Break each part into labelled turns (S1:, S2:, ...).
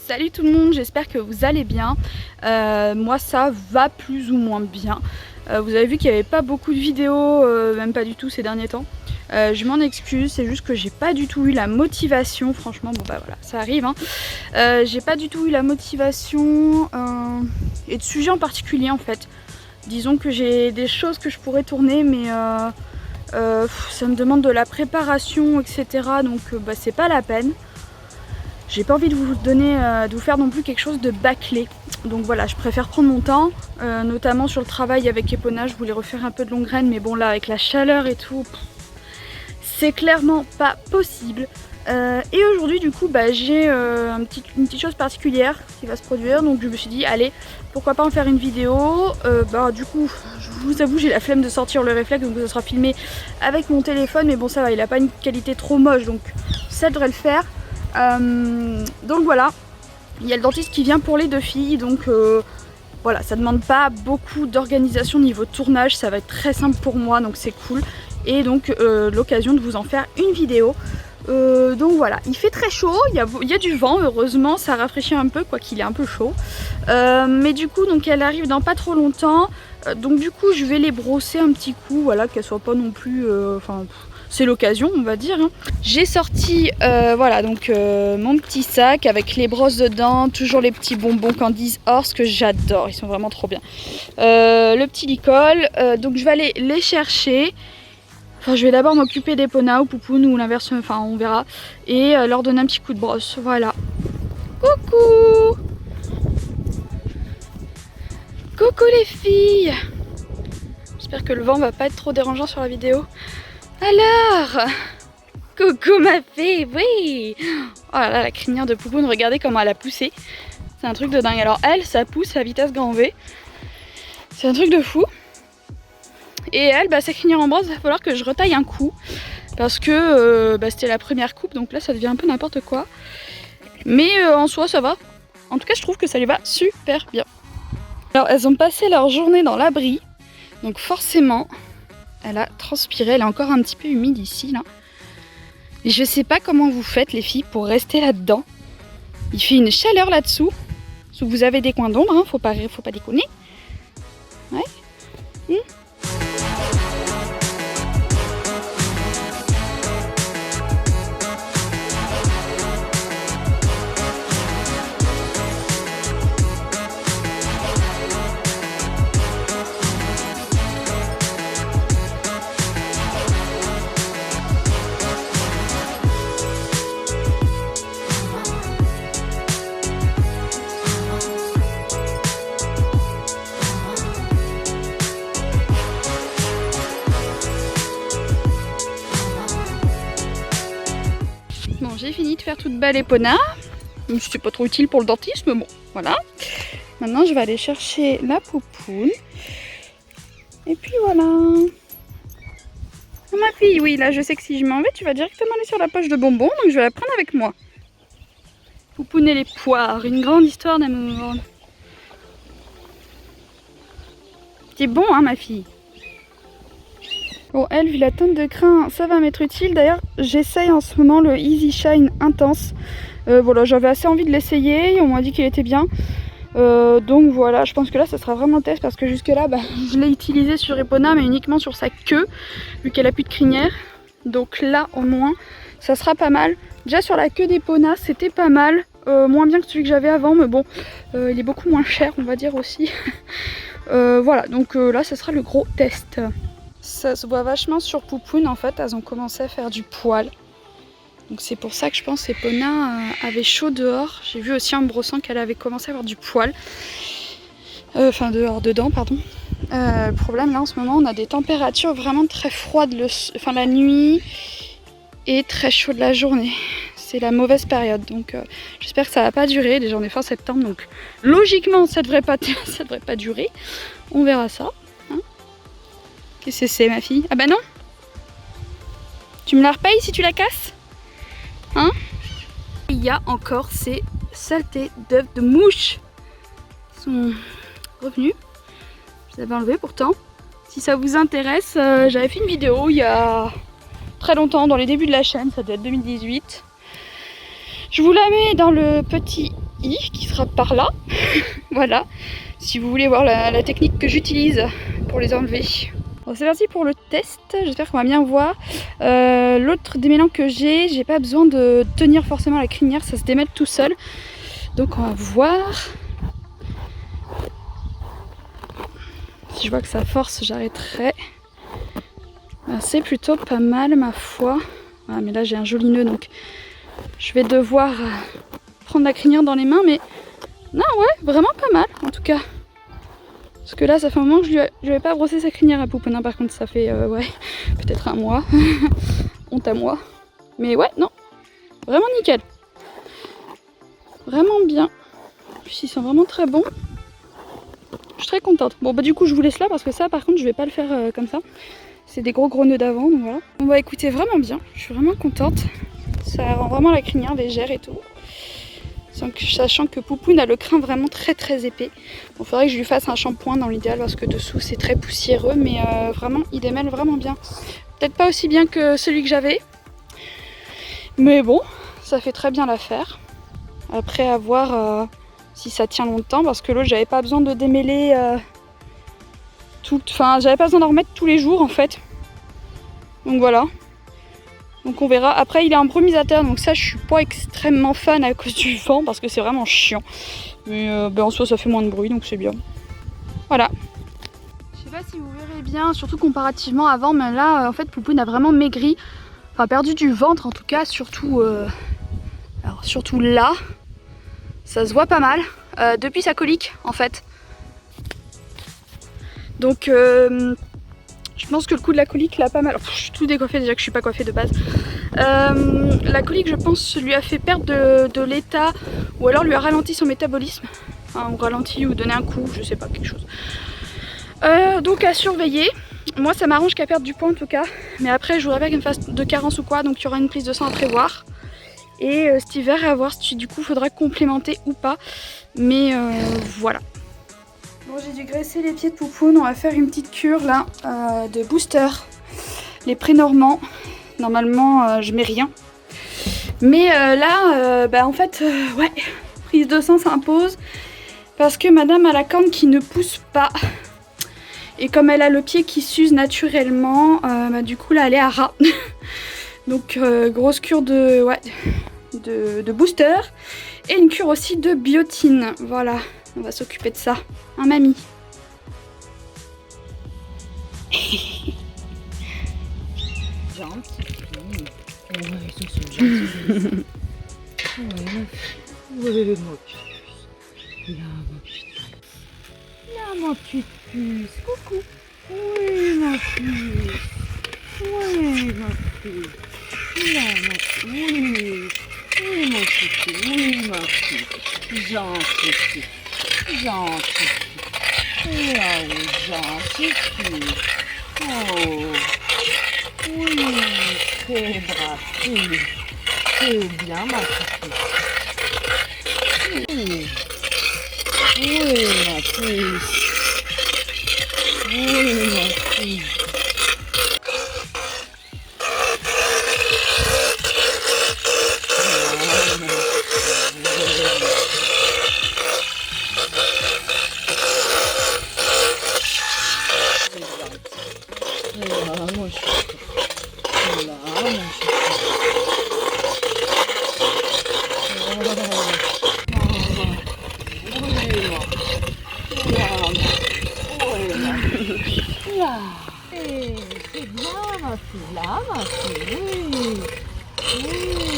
S1: Salut tout le monde, j'espère que vous allez bien. Moi ça va plus ou moins bien. Vous avez vu qu'il n'y avait pas beaucoup de vidéos, même pas du tout ces derniers temps. Je m'en excuse, c'est juste que j'ai pas du tout eu la motivation, franchement, bon bah voilà, ça arrive hein. J'ai pas du tout eu la motivation et de sujet en particulier en fait. Disons que j'ai des choses que je pourrais tourner mais ça me demande de la préparation etc. Donc bah, c'est pas la peine. J'ai pas envie de vous donner, de vous faire non plus quelque chose de bâclé. Donc voilà, je préfère prendre mon temps, notamment sur le travail avec Epona. Je voulais refaire un peu de longue graine, mais bon là avec la chaleur et tout, c'est clairement pas possible. Et aujourd'hui du coup bah, j'ai une petite chose particulière qui va se produire. Donc je me suis dit allez, pourquoi pas en faire une vidéo. Bah du coup je vous avoue j'ai la flemme de sortir le réflexe, donc ça sera filmé avec mon téléphone. Mais bon ça va, il a pas une qualité trop moche, donc ça devrait le faire. Donc voilà, il y a le dentiste qui vient pour les deux filles, donc voilà, ça demande pas beaucoup d'organisation niveau tournage, ça va être très simple pour moi, donc c'est cool. Et donc l'occasion de vous en faire une vidéo. Donc voilà, il fait très chaud, il y a du vent, heureusement ça rafraîchit un peu, quoi qu'il est un peu chaud. Mais du coup donc elle arrive dans pas trop longtemps, donc du coup je vais les brosser un petit coup, voilà, qu'elles soient pas non plus, c'est l'occasion on va dire hein. J'ai sorti voilà donc mon petit sac avec les brosses dedans, toujours les petits bonbons Candice Horse que j'adore, ils sont vraiment trop bien. Le petit licol, donc je vais aller les chercher. Enfin, je vais d'abord m'occuper d'Epona ou Poupoune ou l'inverse, enfin on verra. Et leur donner un petit coup de brosse, voilà. Coucou! Coucou les filles! J'espère que le vent va pas être trop dérangeant sur la vidéo. Alors! Coucou ma fille, oui! Oh là là, la crinière de Poupoune, regardez comment elle a poussé. C'est un truc de dingue. Alors elle, ça pousse à vitesse grand V. C'est un truc de fou. Et elle, bah, sa crinière en brosse, il va falloir que je retaille un coup. Parce que bah, c'était la première coupe, donc là ça devient un peu n'importe quoi. Mais en soi ça va. En tout cas je trouve que ça lui va super bien. Alors elles ont passé leur journée dans l'abri. Donc forcément, elle a transpiré, elle est encore un petit peu humide ici là. Et je sais pas comment vous faites les filles pour rester là-dedans. Il fait une chaleur là-dessous. Sauf que vous avez des coins d'ombre, hein, faut pas déconner. Ouais. Bon, j'ai fini de faire toute belle Epona. C'était pas trop utile pour le dentiste, mais bon, voilà. Maintenant, je vais aller chercher la Poupoune. Et puis voilà. Oh, ma fille, oui, là, je sais que si je m'en vais, tu vas directement aller sur la poche de bonbons, donc je vais la prendre avec moi. Poupoune et les poires, une grande histoire d'amour. C'est bon, hein, ma fille? Bon, elle, vu la teinte de crin, ça va m'être utile. D'ailleurs, j'essaye en ce moment le Easy Shine Intense. Voilà, j'avais assez envie de l'essayer. On m'a dit qu'il était bien. Donc voilà, je pense que là, ça sera vraiment le test. Parce que jusque là, bah, je l'ai utilisé sur Epona, mais uniquement sur sa queue. Vu qu'elle a plus de crinière. Donc là, au moins, ça sera pas mal. Déjà, sur la queue d'Epona, c'était pas mal. Moins bien que celui que j'avais avant. Mais bon, il est beaucoup moins cher, on va dire aussi. Voilà, donc là, ça sera le gros test. Ça se voit vachement sur Poupoune en fait, elles ont commencé à faire du poil. Donc c'est pour ça que je pense que Epona avait chaud dehors. J'ai vu aussi en me brossant qu'elle avait commencé à avoir du poil. Enfin dehors, dedans pardon. Le problème là en ce moment on a des températures vraiment très froides la nuit et très chaud de la journée. C'est la mauvaise période donc j'espère que ça va pas durer. Déjà on est fin septembre donc logiquement ça devrait pas durer. On verra ça. Qu'est-ce que c'est ma fille? Ah bah non. Tu me la repayes si tu la casses? Hein? Il y a encore ces saletés d'œufs de mouches. Ils sont revenu. Je l'avais enlevé pourtant. Si ça vous intéresse, j'avais fait une vidéo il y a très longtemps, dans les débuts de la chaîne, ça doit être 2018. Je vous la mets dans le petit i qui sera par là. Voilà, si vous voulez voir la technique que j'utilise pour les enlever. Bon, c'est parti pour le test, j'espère qu'on va bien voir. L'autre démêlant que j'ai pas besoin de tenir forcément la crinière, ça se démêle tout seul. Donc on va voir. Si je vois que ça force, j'arrêterai. C'est plutôt pas mal ma foi. Ah, mais là j'ai un joli nœud, donc je vais devoir prendre la crinière dans les mains. Mais non, ouais, vraiment pas mal en tout cas. Parce que là, ça fait un moment que je lui avais pas brossé sa crinière à Poupoune. Par contre, ça fait ouais, peut-être un mois. Honte à moi. Mais ouais, non, vraiment nickel. Vraiment bien. Puis ils sont vraiment très bons. Je suis très contente. Bon bah du coup je vous laisse là parce que ça par contre je vais pas le faire comme ça. C'est des gros nœuds d'avant, donc voilà. On va écouter vraiment bien. Je suis vraiment contente. Ça rend vraiment la crinière légère et tout. Sachant que Poupoune a le crin vraiment très épais. Bon, faudrait que je lui fasse un shampoing dans l'idéal parce que dessous c'est très poussiéreux, mais vraiment il démêle vraiment bien. Peut-être pas aussi bien que celui que j'avais, mais bon, ça fait très bien l'affaire. Après à voir si ça tient longtemps, parce que l'autre j'avais pas besoin de démêler enfin j'avais pas besoin d'en remettre tous les jours en fait. Donc voilà. Donc on verra. Après il est improvisateur, donc ça je suis pas extrêmement fan à cause du vent parce que c'est vraiment chiant. Mais en soi ça fait moins de bruit donc c'est bien. Voilà. Je sais pas si vous verrez bien, surtout comparativement avant, mais là en fait Poupoune a vraiment maigri. Enfin perdu du ventre en tout cas, surtout alors surtout là. Ça se voit pas mal depuis sa colique en fait. Donc je pense que le coup de la colique l'a pas mal. Je suis tout décoiffée déjà que je suis pas coiffée de base. La colique je pense lui a fait perdre de l'état ou alors lui a ralenti son métabolisme. Enfin, ou ralenti ou donné un coup, je sais pas, quelque chose. Donc à surveiller. Moi ça m'arrange qu'elle perde du poids en tout cas. Mais après je voudrais pas qu'elle me fasse de carence ou quoi, donc il y aura une prise de sang à prévoir. Et cet hiver à voir si du coup faudra complémenter ou pas. Mais voilà. Bon j'ai dû graisser les pieds de Poupoune. On va faire une petite cure là de booster. Les pré-normands. Normalement je mets rien. Mais là en fait ouais, prise de sang s'impose. Parce que madame a la corne qui ne pousse pas. Et comme elle a le pied qui s'use naturellement, du coup là elle est à ras. Donc grosse cure de booster et une cure aussi de biotine. Voilà, on va s'occuper de ça. Hein mamie?
S2: Gentil. Ouais, ils sont gentils. Ouais, ma puce. Là, ma puce. Là, ma petite puce. Coucou. Oui, ma puce. Oui, ma puce. Là, ma puce. Oui. Oui, mon petit. Oui, ma puce. Gentil. Gentil. Là, oui, gentil. Oh. Oui, c'est brave. Oui. C'est bien, ma petite. Oui. Oui, ma puce. Oui, ma fille. Là, mon chouchou. Là, mon chouchou. Là, c'est bien ma fille, là ma fille, oui,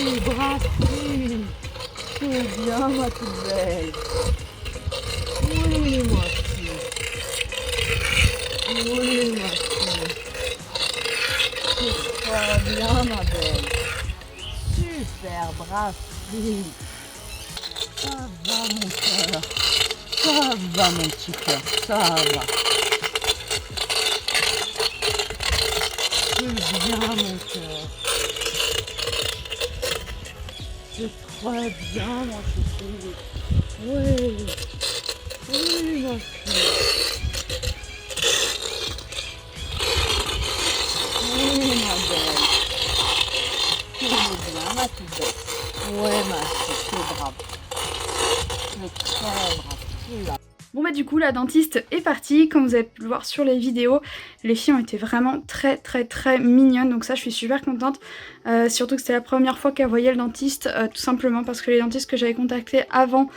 S2: oui, brasserie, c'est bien ma toute belle, oui ma fille, oui ma fille, c'est pas bien ma belle, super brasserie, ça va mon cœur, ça va mon petit cœur, ça va. C'est bien mon cœur. C'est très bien mon chouchou. Oui. Oui ma fille. Ouais, ma fille, t'es brave. T'es très brave. Tu l'as.
S1: Bon bah du coup la dentiste est partie, comme vous avez pu le voir sur les vidéos, les filles ont été vraiment très mignonnes, donc ça je suis super contente, surtout que c'était la première fois qu'elle voyait le dentiste, tout simplement parce que les dentistes que j'avais contactés avant,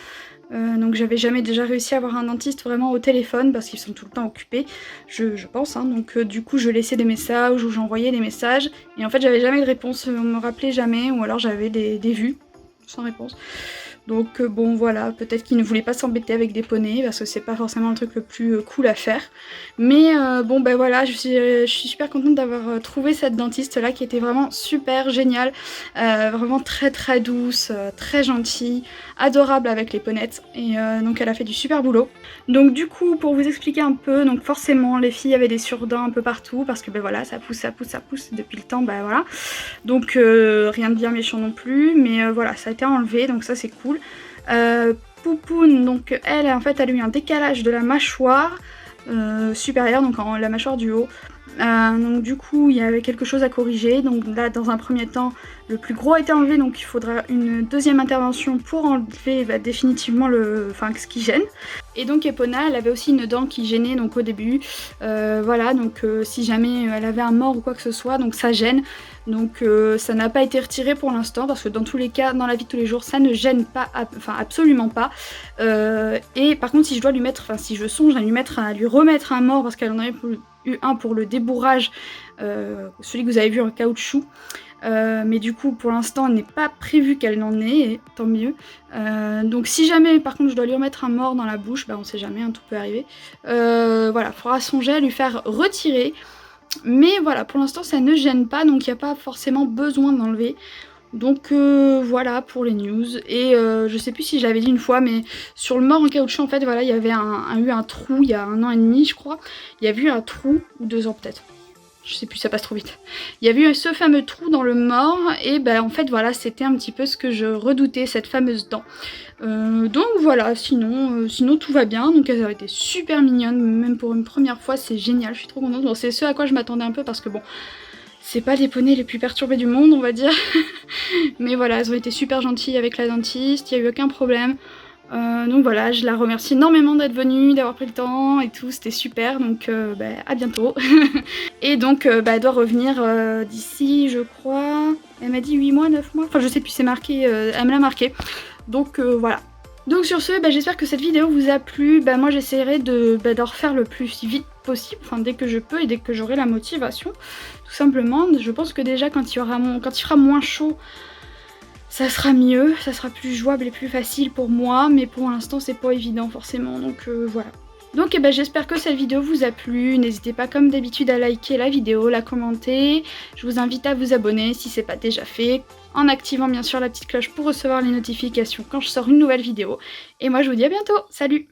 S1: donc j'avais jamais déjà réussi à avoir un dentiste vraiment au téléphone parce qu'ils sont tout le temps occupés, je pense, hein. Donc du coup je laissais des messages ou j'envoyais des messages et en fait j'avais jamais de réponse, on me rappelait jamais ou alors j'avais des vues sans réponse. Donc bon voilà, peut-être qu'il ne voulait pas s'embêter avec des poneys parce que c'est pas forcément le truc le plus cool à faire. Mais bon ben voilà, je suis super contente d'avoir trouvé cette dentiste là qui était vraiment super géniale, vraiment très douce, très gentille, adorable avec les ponettes et donc elle a fait du super boulot. Donc du coup pour vous expliquer un peu, donc forcément les filles avaient des surdents un peu partout parce que ben voilà ça pousse depuis le temps, ben voilà. Donc rien de bien méchant non plus, mais voilà ça a été enlevé donc ça c'est cool. Poupoune, donc elle en fait elle a eu un décalage de la mâchoire supérieure, donc la mâchoire du haut. Donc du coup il y avait quelque chose à corriger, donc là dans un premier temps le plus gros a été enlevé, donc il faudra une deuxième intervention pour enlever définitivement ce qui gêne. Et donc Epona elle avait aussi une dent qui gênait donc au début, voilà, donc si jamais elle avait un mort ou quoi que ce soit, donc ça gêne. Donc ça n'a pas été retiré pour l'instant parce que dans tous les cas, dans la vie de tous les jours, ça ne gêne pas, enfin absolument pas. Et par contre si je dois lui mettre, enfin si je songe à lui remettre un mort parce qu'elle en avait eu un pour le débourrage, celui que vous avez vu en caoutchouc. Mais du coup pour l'instant il n'est pas prévu qu'elle n'en ait, et tant mieux. Donc si jamais par contre je dois lui remettre un mort dans la bouche, bah on sait jamais, hein, tout peut arriver. Voilà, il faudra songer à lui faire retirer. Mais voilà, pour l'instant ça ne gêne pas, donc il n'y a pas forcément besoin d'enlever. Donc voilà pour les news. Et je sais plus si je l'avais dit une fois, mais sur le mort en caoutchouc en fait voilà, il y avait eu un trou il y a 1 an et demi je crois. Il y a eu un trou, ou 2 ans peut-être. Je sais plus, ça passe trop vite. Il y avait eu ce fameux trou dans le mort et ben en fait voilà, c'était un petit peu ce que je redoutais, cette fameuse dent. Donc voilà, sinon tout va bien, donc elles ont été super mignonnes, même pour une première fois, c'est génial, je suis trop contente. Bon, c'est ce à quoi je m'attendais un peu parce que bon, c'est pas les poneys les plus perturbés du monde on va dire. Mais voilà, elles ont été super gentilles avec la dentiste, il n'y a eu aucun problème. Donc voilà, je la remercie énormément d'être venue, d'avoir pris le temps et tout, c'était super, donc à bientôt. Et donc elle doit revenir d'ici, je crois, elle m'a dit 8 mois, 9 mois, enfin je sais plus, c'est marqué, elle me l'a marqué. Donc voilà. Donc sur ce, j'espère que cette vidéo vous a plu. Moi j'essaierai d'en refaire le plus vite possible, enfin dès que je peux et dès que j'aurai la motivation, tout simplement. Je pense que déjà quand il fera moins chaud, ça sera mieux, ça sera plus jouable et plus facile pour moi, mais pour l'instant c'est pas évident forcément, donc voilà. Donc j'espère que cette vidéo vous a plu, n'hésitez pas comme d'habitude à liker la vidéo, la commenter, je vous invite à vous abonner si c'est pas déjà fait, en activant bien sûr la petite cloche pour recevoir les notifications quand je sors une nouvelle vidéo, et moi je vous dis à bientôt, salut!